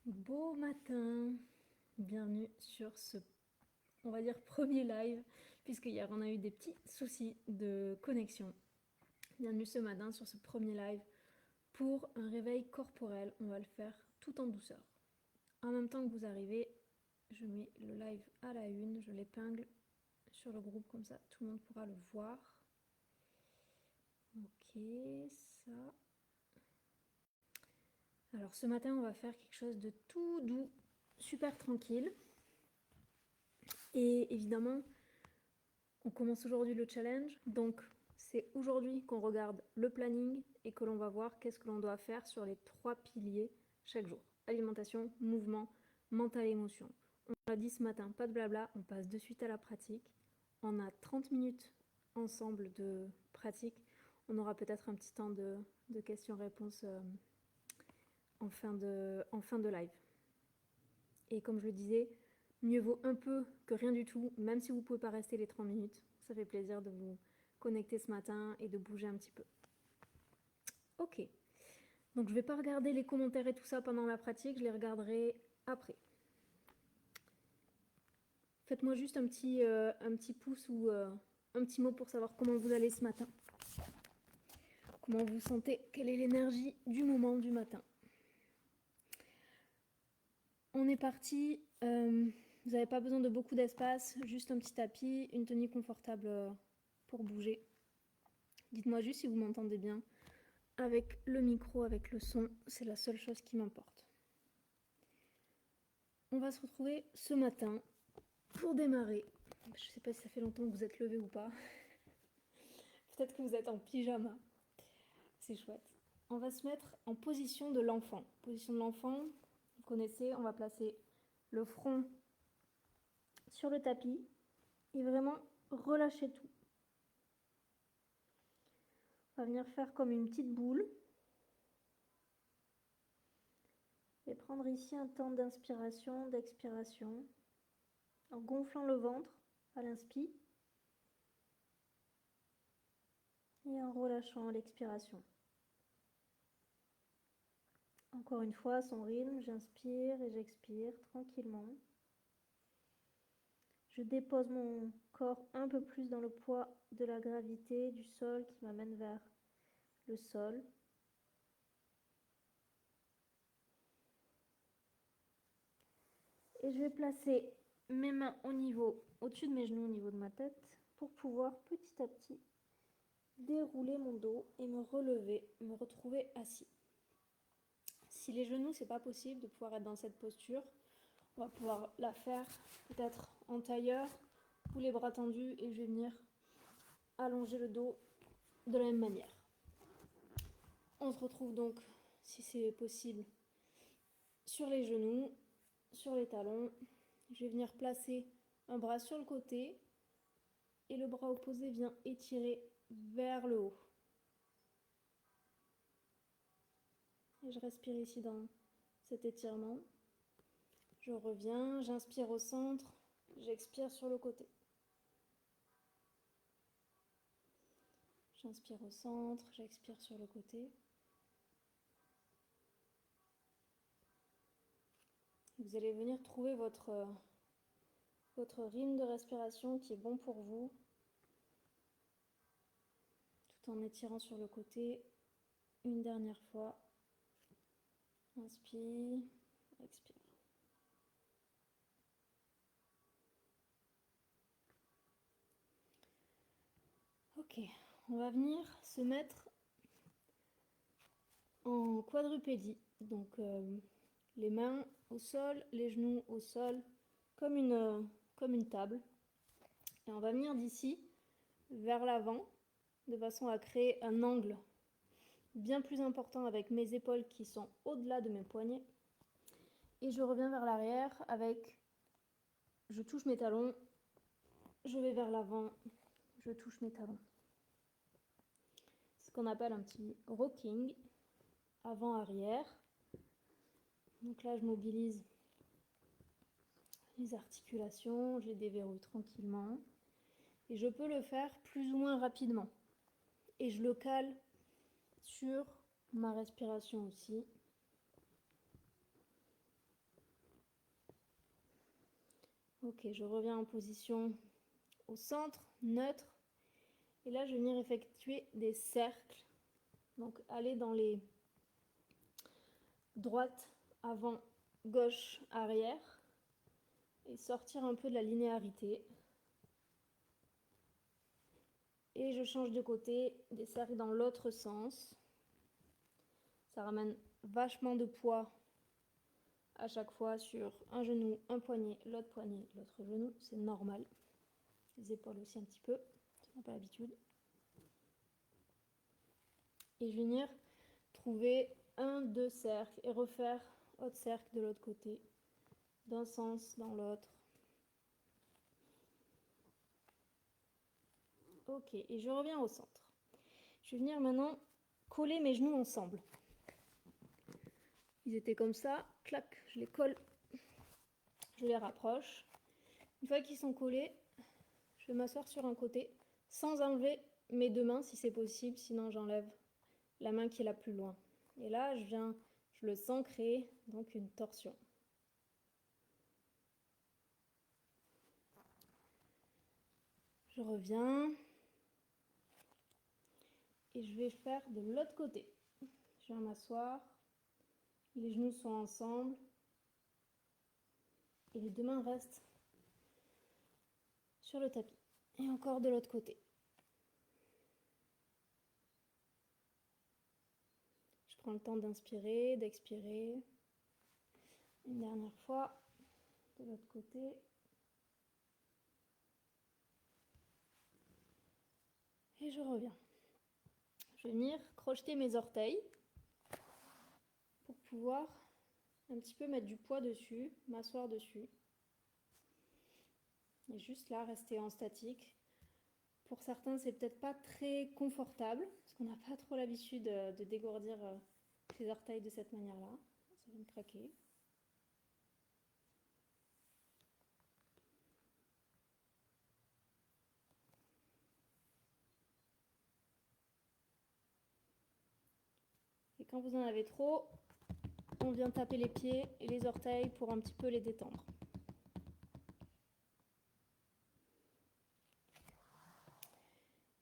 Beau matin, bienvenue sur ce, on va dire, premier live, puisque hier on a eu des petits soucis de connexion. Bienvenue ce matin sur ce premier live pour un réveil corporel. On va le faire tout en douceur. En même temps que vous arrivez, je mets le live à la une, je l'épingle sur le groupe comme ça, tout le monde pourra le voir. Ok, ça. Alors ce matin, on va faire quelque chose de tout doux, super tranquille. Et évidemment, on commence aujourd'hui le challenge, donc c'est aujourd'hui qu'on regarde le planning et que l'on va voir qu'est-ce que l'on doit faire sur les 3 piliers chaque jour. Alimentation, mouvement, mental et émotion. On l'a dit ce matin, pas de blabla, on passe de suite à la pratique. On a 30 minutes ensemble de pratique. On aura peut-être un petit temps de questions-réponses en fin de live. Et comme je le disais, mieux vaut un peu que rien du tout, même si vous ne pouvez pas rester les 30 minutes. Ça fait plaisir de vous connecter ce matin et de bouger un petit peu. Ok, donc je ne vais pas regarder les commentaires et tout ça pendant la pratique, je les regarderai après. Faites-moi juste un petit pouce ou un petit mot pour savoir comment vous allez ce matin. Comment vous sentez, quelle est l'énergie du moment du matin. On est parti, vous n'avez pas besoin de beaucoup d'espace, juste un petit tapis, une tenue confortable pour bouger. Dites-moi juste si vous m'entendez bien. Avec le micro, avec le son, c'est la seule chose qui m'importe. On va se retrouver ce matin pour démarrer. Je ne sais pas si ça fait longtemps que vous êtes levé ou pas. Peut-être que vous êtes en pyjama. C'est chouette. On va se mettre en position de l'enfant. Position de l'enfant, vous connaissez, on va placer le front sur le tapis et vraiment relâcher tout. On va venir faire comme une petite boule et prendre ici un temps d'inspiration, d'expiration, en gonflant le ventre à l'inspire et en relâchant à l'expiration. Encore une fois, à son rythme, j'inspire et j'expire tranquillement. Je dépose mon corps un peu plus dans le poids de la gravité du sol qui m'amène vers le sol. Et je vais placer mes mains au-dessus de mes genoux, au niveau de ma tête, pour pouvoir petit à petit dérouler mon dos et me relever, me retrouver assis. Si les genoux, c'est pas possible de pouvoir être dans cette posture, on va pouvoir la faire peut-être en tailleur ou les bras tendus et je vais venir allonger le dos de la même manière. On se retrouve donc, si c'est possible, sur les genoux, sur les talons. Je vais venir placer un bras sur le côté et le bras opposé vient étirer vers le haut. Et je respire ici dans cet étirement. Je reviens, j'inspire au centre, j'expire sur le côté. J'inspire au centre, j'expire sur le côté. Vous allez venir trouver votre rythme de respiration qui est bon pour vous, tout en étirant sur le côté. Une dernière fois. Inspire, expire. Ok, on va venir se mettre en quadrupédie. Donc les mains au sol, les genoux au sol, comme une table. Et on va venir d'ici vers l'avant, de façon à créer un angle bien plus important avec mes épaules qui sont au-delà de mes poignets. Et je reviens vers l'arrière avec, je touche mes talons, je vais vers l'avant, je touche mes talons. C'est ce qu'on appelle un petit rocking, avant-arrière. Donc là, je mobilise les articulations, je les déverrouille tranquillement. Et je peux le faire plus ou moins rapidement. Et je le cale sur ma respiration aussi. Ok, je reviens en position au centre, neutre. Et là, je vais venir effectuer des cercles. Donc, aller dans les droite, avant, gauche, arrière. Et sortir un peu de la linéarité. Et je change de côté, des cercles dans l'autre sens. Ça ramène vachement de poids à chaque fois sur un genou, un poignet, l'autre genou. C'est normal. Les épaules aussi un petit peu. On n'a pas l'habitude. Et je vais venir trouver un, deux cercles et refaire autre cercle de l'autre côté. D'un sens dans l'autre. Ok, et je reviens au centre. Je vais venir maintenant coller mes genoux ensemble. Ils étaient comme ça, clac, je les colle, je les rapproche. Une fois qu'ils sont collés, je vais m'asseoir sur un côté sans enlever mes deux mains si c'est possible, sinon j'enlève la main qui est la plus loin. Et là, je le sens créer donc une torsion. Je reviens et je vais faire de l'autre côté. Je viens m'asseoir, les genoux sont ensemble et les deux mains restent sur le tapis. Et encore de l'autre côté. Je prends le temps d'inspirer, d'expirer. Une dernière fois, de l'autre côté. Et je reviens. Je vais venir crocheter mes orteils pour pouvoir un petit peu mettre du poids dessus, m'asseoir dessus. Et juste là, rester en statique. Pour certains, c'est peut-être pas très confortable, parce qu'on n'a pas trop l'habitude de dégourdir les orteils de cette manière-là. Ça va me craquer. Et quand vous en avez trop, on vient taper les pieds et les orteils pour un petit peu les détendre.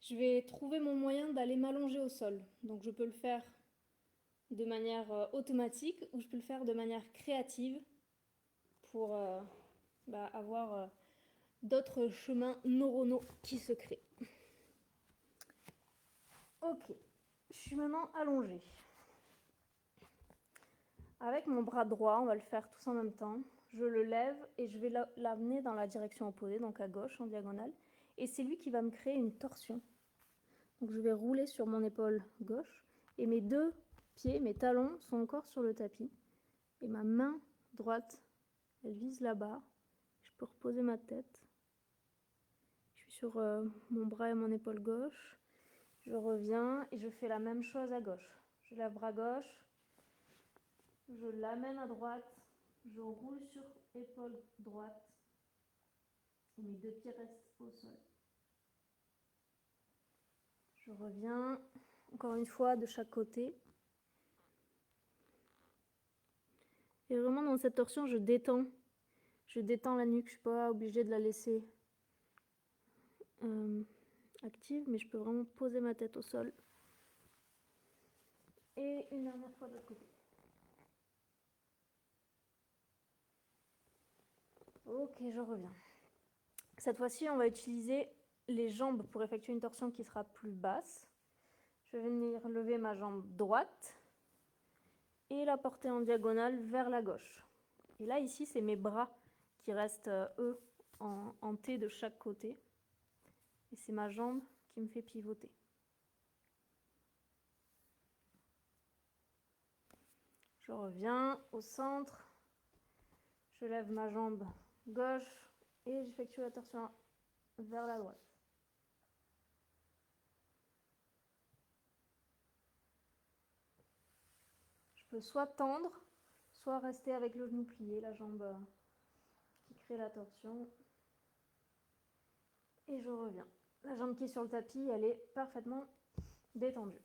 Je vais trouver mon moyen d'aller m'allonger au sol. Donc je peux le faire de manière automatique ou je peux le faire de manière créative pour avoir d'autres chemins neuronaux qui se créent. Ok, je suis maintenant allongée. Avec mon bras droit, on va le faire tous en même temps. Je le lève et je vais l'amener dans la direction opposée, donc à gauche, en diagonale. Et c'est lui qui va me créer une torsion. Donc je vais rouler sur mon épaule gauche et mes deux pieds, mes talons sont encore sur le tapis. Et ma main droite, elle vise là-bas. Je peux reposer ma tête. Je suis sur mon bras et mon épaule gauche. Je reviens et je fais la même chose à gauche. Je lève bras gauche. Je l'amène à droite. Je roule sur épaule droite. Et mes deux pieds restent au sol. Je reviens, encore une fois, de chaque côté. Et vraiment, dans cette torsion, je détends. Je détends la nuque. Je ne suis pas obligée de la laisser active, mais je peux vraiment poser ma tête au sol. Et une dernière fois de l'autre côté. Ok, je reviens. Cette fois-ci, on va utiliser les jambes pour effectuer une torsion qui sera plus basse. Je vais venir lever ma jambe droite et la porter en diagonale vers la gauche. Et là, ici, c'est mes bras qui restent, eux, en T de chaque côté. Et c'est ma jambe qui me fait pivoter. Je reviens au centre. Je lève ma jambe gauche et j'effectue la torsion vers la droite. Je peux soit tendre, soit rester avec le genou plié, la jambe qui crée la torsion. Et je reviens. La jambe qui est sur le tapis, elle est parfaitement détendue.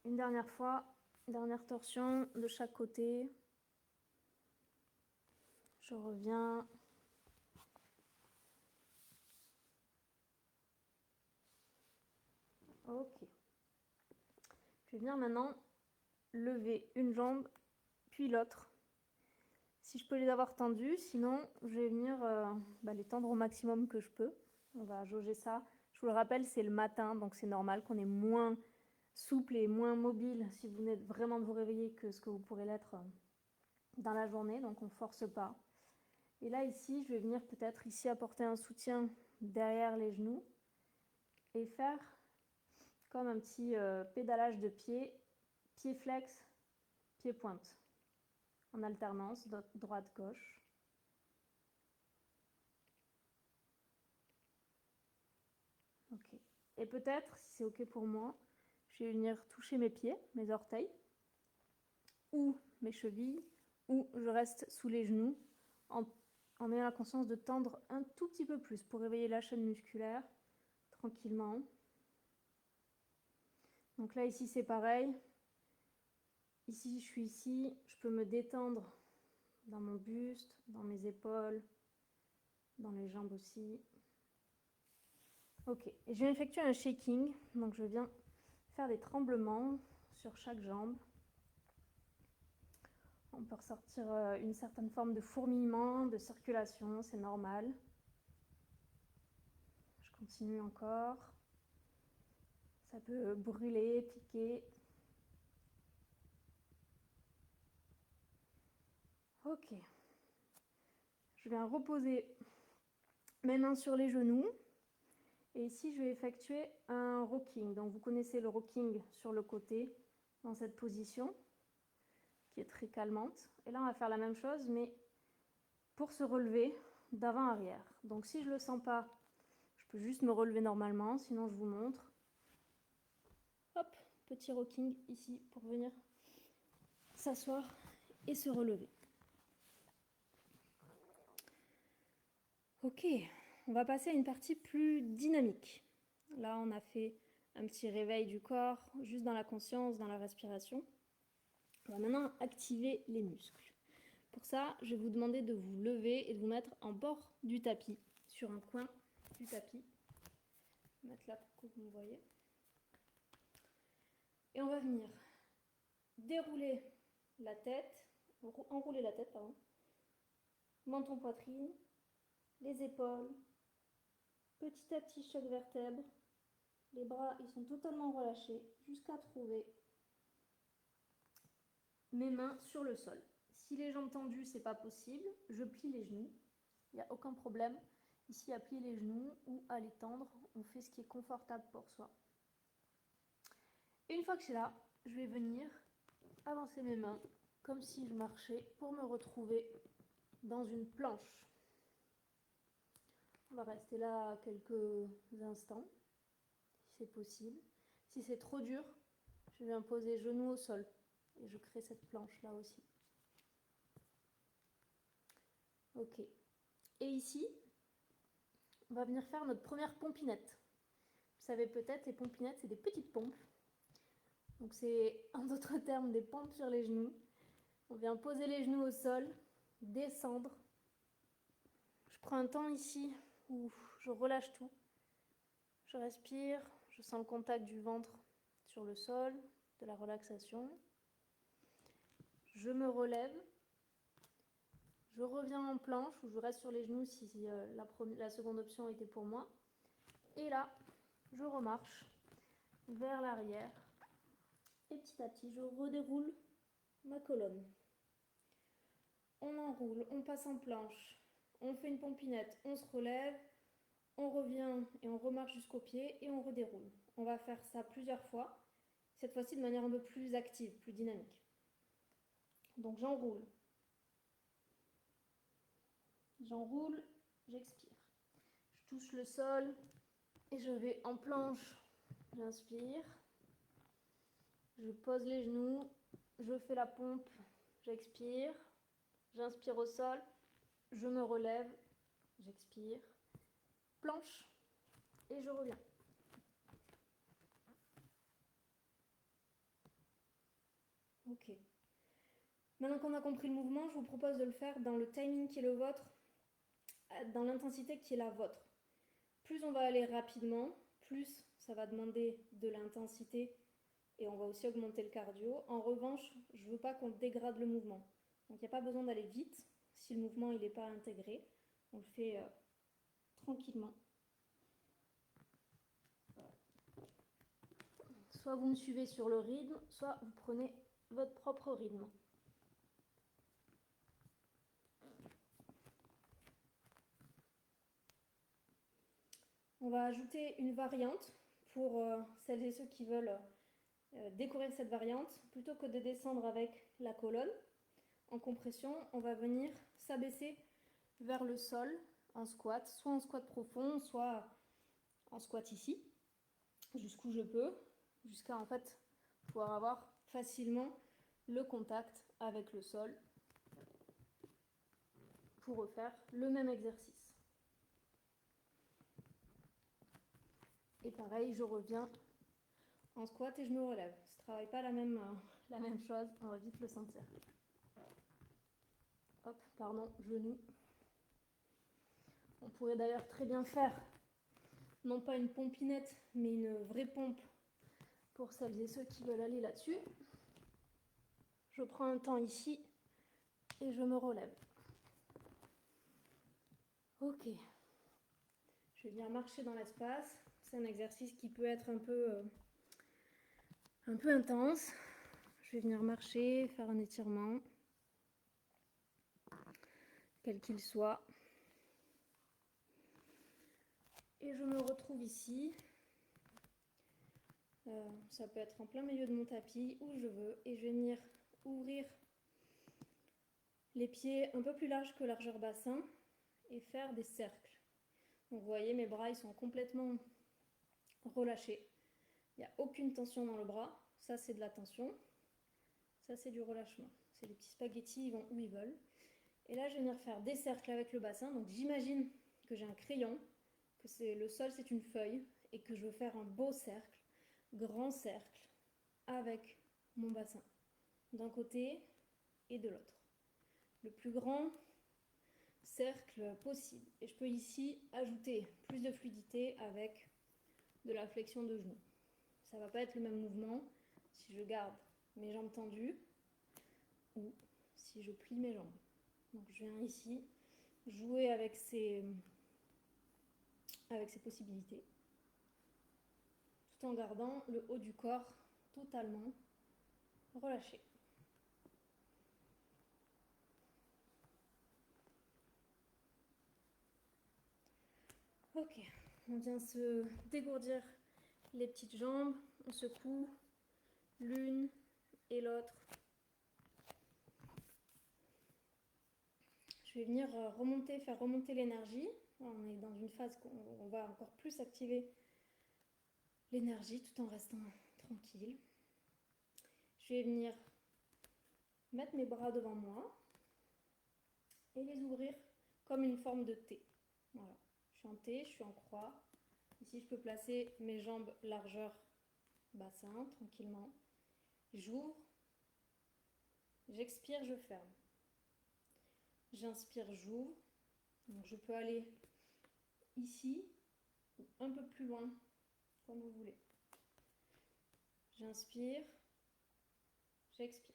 Une dernière fois, dernière torsion de chaque côté. Je reviens. Ok. Je vais venir maintenant lever une jambe, puis l'autre. Si je peux les avoir tendues, sinon je vais venir les tendre au maximum que je peux. On va jauger ça. Je vous le rappelle, c'est le matin, donc c'est normal qu'on est moins souple et moins mobile si vous venez vraiment de vous réveiller que ce que vous pourrez l'être dans la journée, donc on ne force pas. Et là ici, je vais venir peut-être ici apporter un soutien derrière les genoux et faire comme un petit pédalage de pied, pied flex, pied pointe, en alternance, droite-gauche. Ok. Et peut-être, si c'est ok pour moi, je vais venir toucher mes pieds, mes orteils, ou mes chevilles, ou je reste sous les genoux en ayant la conscience de tendre un tout petit peu plus pour réveiller la chaîne musculaire tranquillement. Donc là, ici, c'est pareil. Ici, je suis ici, je peux me détendre dans mon buste, dans mes épaules, dans les jambes aussi. Ok, et je vais effectuer un shaking, donc je viens faire des tremblements sur chaque jambe. On peut ressortir une certaine forme de fourmillement, de circulation, c'est normal. Je continue encore. Ça peut brûler, piquer. Ok. Je viens reposer mes mains sur les genoux. Et ici, je vais effectuer un rocking. Donc, vous connaissez le rocking sur le côté, dans cette position, qui est très calmante. Et là, on va faire la même chose, mais pour se relever d'avant-arrière. Donc, si je ne le sens pas, je peux juste me relever normalement. Sinon, je vous montre. Hop, petit rocking ici pour venir s'asseoir et se relever. Ok, on va passer à une partie plus dynamique. Là, on a fait un petit réveil du corps, juste dans la conscience, dans la respiration. On va maintenant activer les muscles. Pour ça, je vais vous demander de vous lever et de vous mettre en bord du tapis, sur un coin du tapis. Je vais mettre là pour que vous me voyez. Et on va venir dérouler la tête, enrouler la tête, pardon, menton poitrine, les épaules, petit à petit chaque vertèbre. Les bras, ils sont totalement relâchés jusqu'à trouver mes mains sur le sol. Si les jambes tendues, c'est pas possible, je plie les genoux. Il n'y a aucun problème. Ici, à plier les genoux ou à les tendre, on fait ce qui est confortable pour soi. Et une fois que c'est là, je vais venir avancer mes mains comme si je marchais pour me retrouver dans une planche. On va rester là quelques instants, si c'est possible. Si c'est trop dur, je vais poser genoux au sol et je crée cette planche là aussi. Ok. Et ici, on va venir faire notre première pompinette. Vous savez peut-être, les pompinettes, c'est des petites pompes. Donc c'est en d'autres termes des pompes sur les genoux. On vient poser les genoux au sol, descendre. Je prends un temps ici où je relâche tout. Je respire, je sens le contact du ventre sur le sol, de la relaxation. Je me relève. Je reviens en planche où je reste sur les genoux si la seconde option était pour moi. Et là, je remarche vers l'arrière. Et petit à petit, je redéroule ma colonne. On enroule, on passe en planche, on fait une pompinette, on se relève, on revient et on remarche jusqu'au pied et on redéroule. On va faire ça plusieurs fois, cette fois-ci de manière un peu plus active, plus dynamique. Donc j'enroule, j'expire. Je touche le sol et je vais en planche, j'inspire. Je pose les genoux, je fais la pompe, j'expire. J'inspire au sol, je me relève, j'expire. Planche et je reviens. Ok. Maintenant qu'on a compris le mouvement, je vous propose de le faire dans le timing qui est le vôtre, dans l'intensité qui est la vôtre. Plus on va aller rapidement, plus ça va demander de l'intensité et on va aussi augmenter le cardio. En revanche, je ne veux pas qu'on dégrade le mouvement. Donc il n'y a pas besoin d'aller vite si le mouvement n'est pas intégré. On le fait tranquillement. Soit vous me suivez sur le rythme, soit vous prenez votre propre rythme. On va ajouter une variante pour celles et ceux qui veulent découvrir cette variante. Plutôt que de descendre avec la colonne en compression, on va venir s'abaisser vers le sol en squat, soit en squat profond, soit en squat ici, jusqu'où je peux, jusqu'à en fait pouvoir avoir facilement le contact avec le sol pour refaire le même exercice. Et pareil, je reviens en squat et je me relève. Je ne travaille pas la même chose, on va vite le sentir. Hop, pardon, genou. On pourrait d'ailleurs très bien faire, non pas une pompinette, mais une vraie pompe pour celles et ceux qui veulent aller là-dessus. Je prends un temps ici et je me relève. Ok. Je vais venir marcher dans l'espace. C'est un exercice qui peut être un peu intense. Je vais venir marcher, faire un étirement, quel qu'il soit. Et je me retrouve ici. Ça peut être en plein milieu de mon tapis, où je veux. Et je vais venir ouvrir les pieds un peu plus larges que largeur bassin et faire des cercles. Donc vous voyez, mes bras ils sont complètement relâchés. Il n'y a aucune tension dans le bras. Ça, c'est de la tension. Ça, c'est du relâchement. C'est les petits spaghettis, ils vont où ils veulent. Et là, je vais venir faire des cercles avec le bassin. Donc j'imagine que j'ai un crayon, que le sol, c'est une feuille, et que je veux faire un beau cercle, grand cercle, avec mon bassin, d'un côté et de l'autre. Le plus grand cercle possible. Et je peux ici ajouter plus de fluidité avec de la flexion de genoux. Ça ne va pas être le même mouvement si je garde mes jambes tendues ou si je plie mes jambes. Donc je viens ici jouer avec ces possibilités, tout en gardant le haut du corps totalement relâché. Ok, on vient se dégourdir les petites jambes, on secoue l'une et l'autre. Je vais venir faire remonter l'énergie. On est dans une phase où on va encore plus activer l'énergie tout en restant tranquille. Je vais venir mettre mes bras devant moi et les ouvrir comme une forme de T. Voilà. Je suis en T, je suis en croix. Ici, je peux placer mes jambes largeur bassin, tranquillement. J'ouvre, j'expire, je ferme. J'inspire, j'ouvre. Donc je peux aller ici ou un peu plus loin, comme vous voulez. J'inspire, j'expire.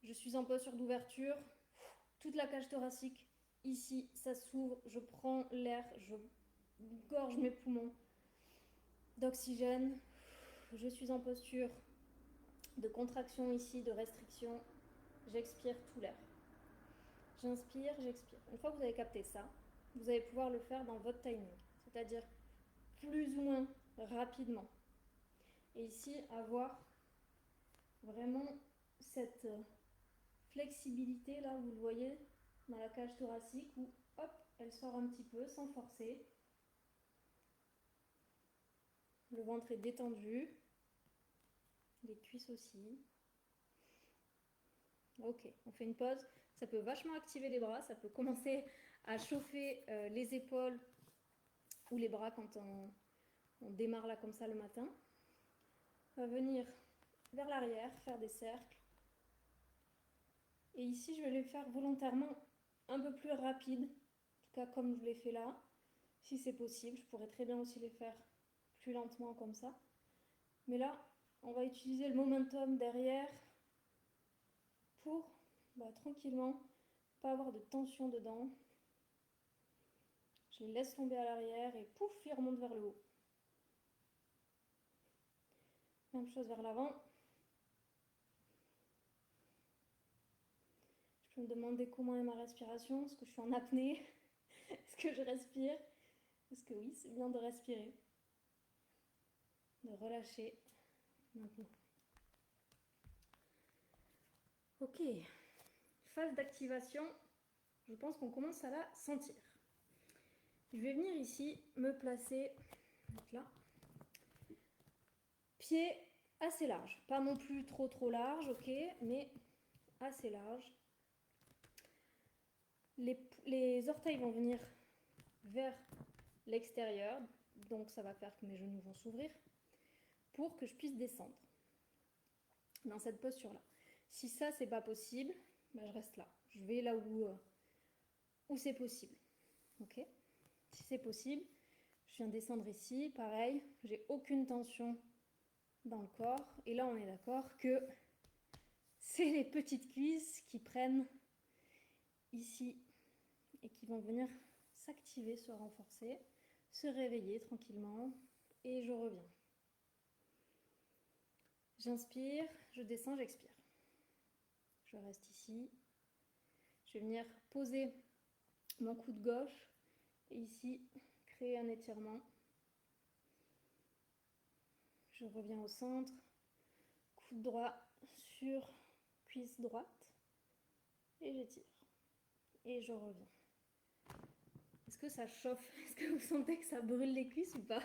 Je suis en posture d'ouverture. Toute la cage thoracique, ici, ça s'ouvre. Je prends l'air, je gorge mes poumons d'oxygène. Je suis en posture de contraction ici, de restriction. J'expire tout l'air. J'inspire, j'expire. Une fois que vous avez capté ça, vous allez pouvoir le faire dans votre timing, c'est-à-dire plus ou moins rapidement. Et ici, avoir vraiment cette flexibilité, là, vous le voyez, dans la cage thoracique, où hop, elle sort un petit peu sans forcer. Le ventre est détendu, les cuisses aussi. Ok, on fait une pause. Ça peut vachement activer les bras, ça peut commencer à chauffer les épaules ou les bras quand on démarre là comme ça le matin. On va venir vers l'arrière, faire des cercles. Et ici, je vais les faire volontairement un peu plus rapides, en tout cas comme je l'ai fait là. si c'est possible. Je pourrais très bien aussi les faire plus lentement comme ça. Mais là, on va utiliser le momentum derrière pour tranquillement, pas avoir de tension dedans. Je les laisse tomber à l'arrière et pouf, ils remontent vers le haut. Même chose vers l'avant. Je peux me demander comment est ma respiration. Est-ce que je suis en apnée? Est-ce que je respire? Est-ce que oui, c'est bien de respirer. De relâcher. Maintenant. Ok. Phase d'activation. Je pense qu'on commence à la sentir. Je vais venir ici, me placer, là. Pied assez large. Pas non plus trop large, ok, mais assez large. Les orteils vont venir vers l'extérieur, donc ça va faire que mes genoux vont s'ouvrir pour que je puisse descendre dans cette posture-là. Si ça, c'est pas possible, je reste là. Je vais là où c'est possible. Ok. Si c'est possible, je viens descendre ici, pareil, j'ai aucune tension dans le corps. Et là, on est d'accord que c'est les petites cuisses qui prennent ici et qui vont venir s'activer, se renforcer, se réveiller tranquillement. Et je reviens. J'inspire, je descends, j'expire. Je reste ici. Je vais venir poser mon coude gauche et ici, créer un étirement. Je reviens au centre. Coude droit sur cuisse droite. Et j'étire. Et je reviens. Est-ce que ça chauffe? Est-ce que vous sentez que ça brûle les cuisses ou pas?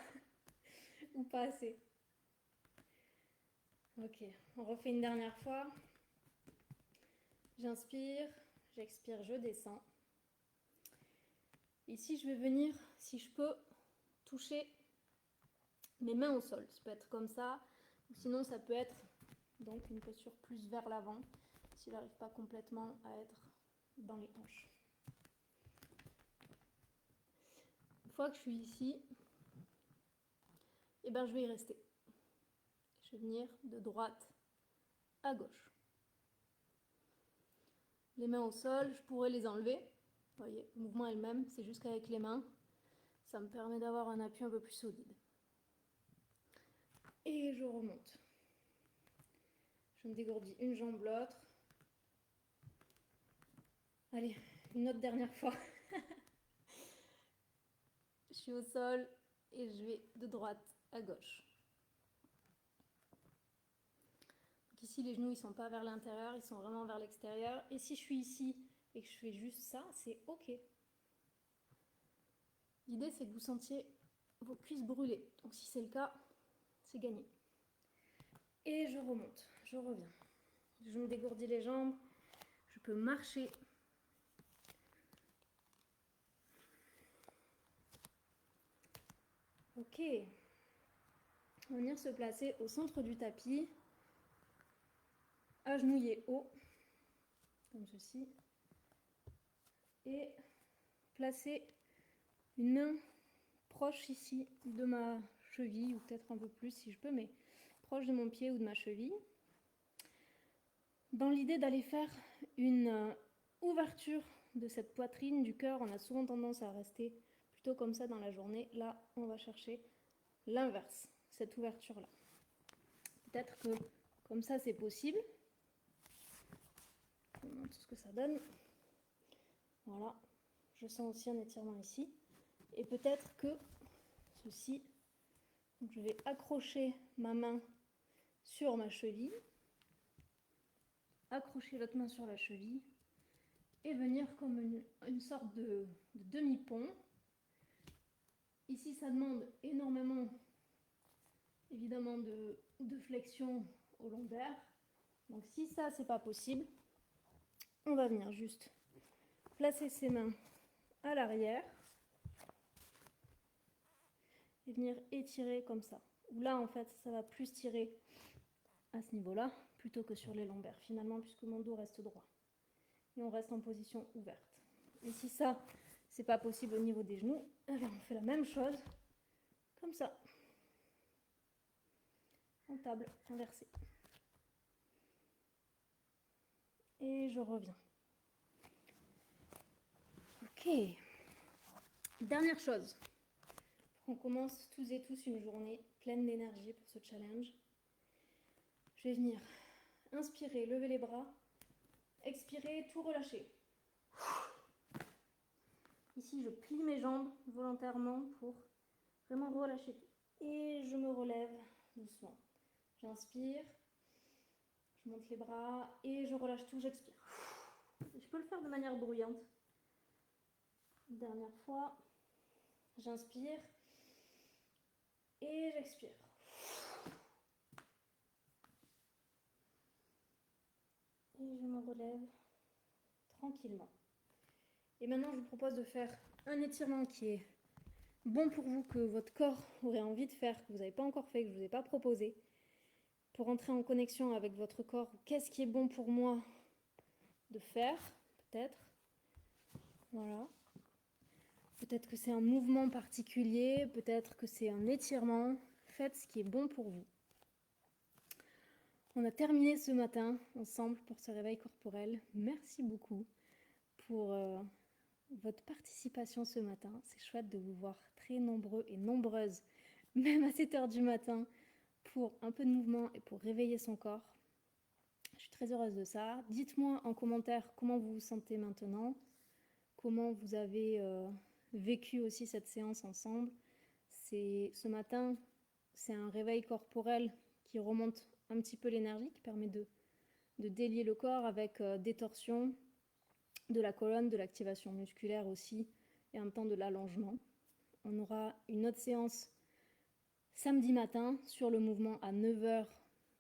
Ou pas assez? Ok, on refait une dernière fois. J'inspire, j'expire, je descends. Ici, je vais venir, si je peux, toucher mes mains au sol. Ça peut être comme ça, ou sinon ça peut être donc une posture plus vers l'avant, s'il n'arrive pas complètement à être dans les hanches. Une fois que je suis ici, je vais y rester. Je vais venir de droite à gauche. Les mains au sol, je pourrais les enlever. Vous voyez, le mouvement est le même, c'est juste qu'avec les mains, ça me permet d'avoir un appui un peu plus solide. Et je remonte. Je me dégourdis une jambe, l'autre. Allez, une autre dernière fois. Je suis au sol et je vais de droite à gauche. Donc ici, les genoux, ils ne sont pas vers l'intérieur, ils sont vraiment vers l'extérieur. Et si je suis ici et que je fais juste ça, c'est ok. L'idée, c'est que vous sentiez vos cuisses brûler. Donc si c'est le cas, c'est gagné. Et je remonte, je reviens. Je me dégourdis les jambes, je peux marcher. Ok. On va venir se placer au centre du tapis, agenouillé haut, comme ceci. Et placer une main proche ici de ma cheville, ou peut-être un peu plus si je peux, mais proche de mon pied ou de ma cheville. Dans l'idée d'aller faire une ouverture de cette poitrine, du cœur, on a souvent tendance à rester plutôt comme ça dans la journée. Là, on va chercher l'inverse, cette ouverture-là. Peut-être que comme ça, c'est possible. Je vous montre ce que ça donne. Voilà, je sens aussi un étirement ici. Et peut-être que ceci, donc je vais accrocher ma main sur ma cheville, accrocher l'autre main sur la cheville et venir comme une sorte de demi-pont. Ici, ça demande énormément, évidemment, de flexion au lombaire. Donc si ça, c'est pas possible, on va venir juste placer ses mains à l'arrière et venir étirer comme ça. Là, en fait, ça va plus tirer à ce niveau-là plutôt que sur les lombaires, finalement, puisque mon dos reste droit. Et on reste en position ouverte. Et si ça, c'est pas possible au niveau des genoux, alors on fait la même chose, comme ça, en table inversée. Et je reviens. Ok. Dernière chose. On commence tous et tous une journée pleine d'énergie pour ce challenge. Je vais venir inspirer, lever les bras, expirer, tout relâcher. Ici, je plie mes jambes volontairement pour vraiment relâcher tout. Et je me relève doucement. J'inspire, je monte les bras et je relâche tout, j'expire. Je peux le faire de manière bruyante. Dernière fois, j'inspire et j'expire. Et je me relève tranquillement. Et maintenant, je vous propose de faire un étirement qui est bon pour vous, que votre corps aurait envie de faire, que vous n'avez pas encore fait, que je ne vous ai pas proposé, pour entrer en connexion avec votre corps. Qu'est-ce qui est bon pour moi de faire, peut-être. Voilà. Peut-être que c'est un mouvement particulier, peut-être que c'est un étirement. Faites ce qui est bon pour vous. On a terminé ce matin ensemble pour ce réveil corporel. Merci beaucoup pour votre participation ce matin. C'est chouette de vous voir très nombreux et nombreuses, même à 7 h du matin, pour un peu de mouvement et pour réveiller son corps. Je suis très heureuse de ça. Dites-moi en commentaire comment vous vous sentez maintenant, comment vous avez vécu aussi cette séance ensemble. Ce matin, c'est un réveil corporel qui remonte un petit peu l'énergie, qui permet de délier le corps avec des torsions, de la colonne, de l'activation musculaire aussi, et en même temps de l'allongement. On aura une autre séance samedi matin sur le mouvement à 9 h,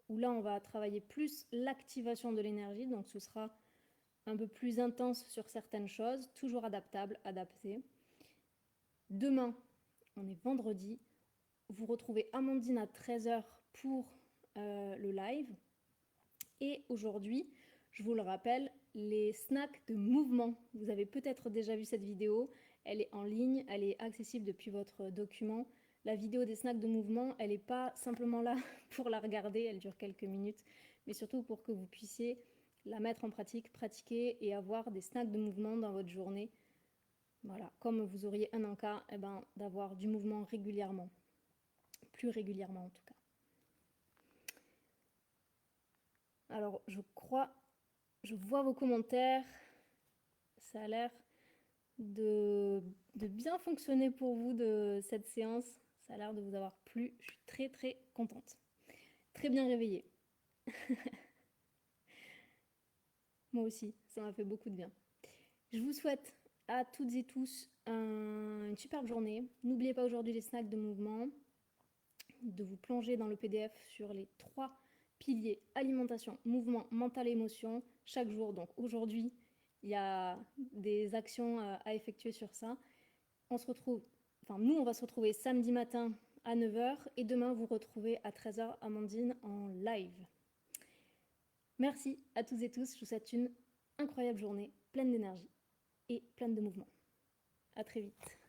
où là on va travailler plus l'activation de l'énergie, donc ce sera un peu plus intense sur certaines choses, toujours adaptable, adapté. Demain, on est vendredi, vous retrouvez Amandine à 13 h pour le live. Et aujourd'hui, je vous le rappelle, les snacks de mouvement. Vous avez peut-être déjà vu cette vidéo, elle est en ligne, elle est accessible depuis votre document. La vidéo des snacks de mouvement, elle n'est pas simplement là pour la regarder, elle dure quelques minutes, mais surtout pour que vous puissiez la mettre en pratique, pratiquer et avoir des snacks de mouvement dans votre journée. Voilà, comme vous auriez un encas, d'avoir du mouvement régulièrement, plus régulièrement en tout cas. Alors, je vois vos commentaires, ça a l'air de bien fonctionner pour vous de cette séance, ça a l'air de vous avoir plu, je suis très très contente, très bien réveillée. Moi aussi, ça m'a fait beaucoup de bien. Je vous souhaite à toutes et tous une superbe journée. N'oubliez pas aujourd'hui les snacks de mouvement, de vous plonger dans le PDF sur les 3 piliers alimentation, mouvement, mental et émotion chaque jour. Donc aujourd'hui, il y a des actions à effectuer sur ça. Nous, on va se retrouver samedi matin à 9 h et demain, vous retrouvez à 13 h Amandine en live. Merci à tous et tous. Je vous souhaite une incroyable journée, pleine d'énergie et pleine de mouvement. À très vite.